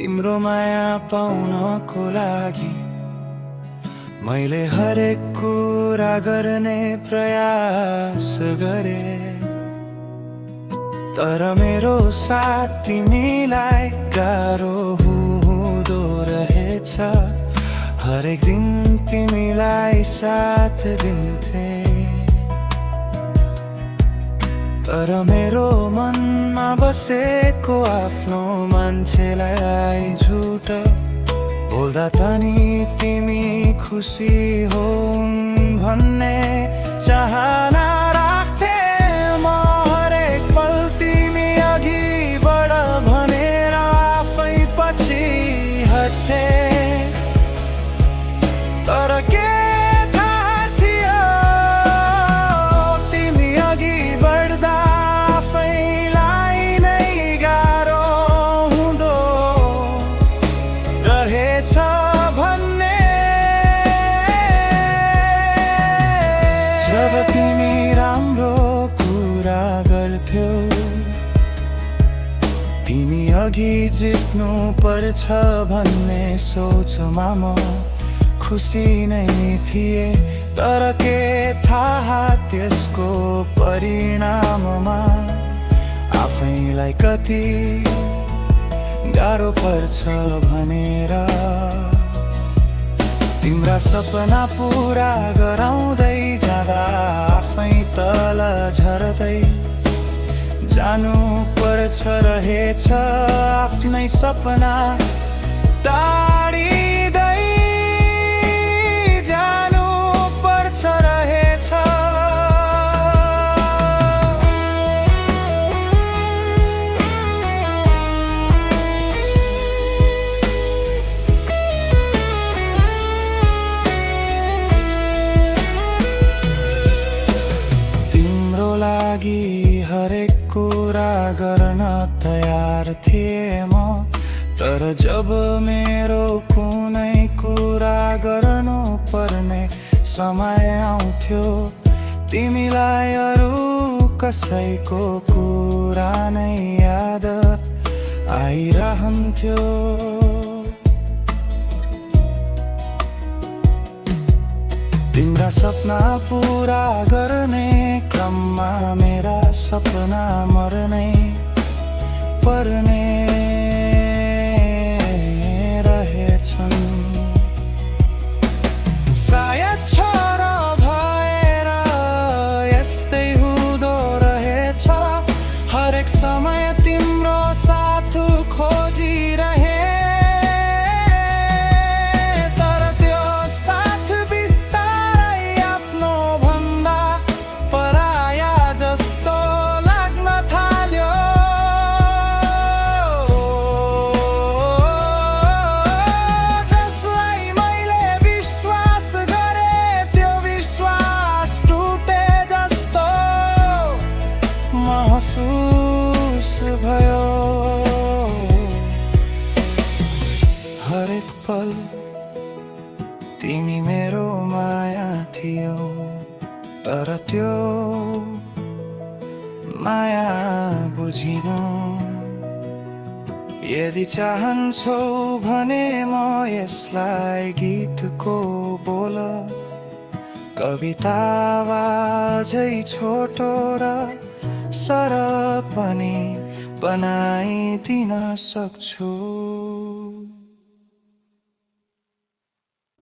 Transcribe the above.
तिम्रो माया पाउनको लागि मैले हरेक कुरा गर्ने प्रयास गरे, तर मेरो साथ तिमीलाई गाह्रो हुँदो रहेछ। हरेक दिन तिमीलाई साथ दिन्थे, तर मेरो मनमा बसेको आफ्नो मान्छेलाई झुट बोल्दा तनी तिमी खुसी होउन् भन्ने चाहना राख्थे। म हरेक पल तिमी अघि बढ भनेर आफै पछि हट्थे, तर के थाहा थियो तिमी अघि बढ्दा आफैलाई नै गाह्रो हुँदो रहेछ भन्ने। जब तिमी राम्रो कुरा गर्थ्यौ, तिमी अघि जित्नु पर्छ भन्ने सोचमा म खुसी नै थिए, तर के थाहा त्यसको परिणाममा आफैलाई कति गाह्रो पर्छ भनेर। तिम्रा सपना पुरा गराउँदै जाँदा आफै तल झर्दै जानु पर्छ रहेछ। आफ्नै सपना टाढिँदै जानु पर्छ रहेछ। तिम्रो लागि हरेक कुरा गर्न तयार थिएँ म, तर जब मेरो कुनै कुरा गर्नु पर्ने समय आउँथ्यो, तिमीलाई अरू कसैको कुरा नै याद आइरहन्थ्यो। तिम्रा सपना पुरा गर्ने क्रममा मेरा सपना मर्नै पर्ने रहेछन्। सायद छोरो भएर यस्तै हुँदो रहेछ। हरेक समय तिम्रो साथ खोजिरहे, तर त्यो साथ बिस्तारै आफ्नो भन्दा पराया जस्तो लाग्न थाल्यो। जसलाई मैले विश्वास गरे त्यो विश्वास टुटे जस्तो महसुस भयो। हरेक पल तिमी मेरो माया थियौ, तर त्यो माया बुझिनौ। यदि चाहन्छौ भने म यसलाई गीतको बोल, कविता आवाजै छोटो र सरल पनि बनाइदिन सक्छु।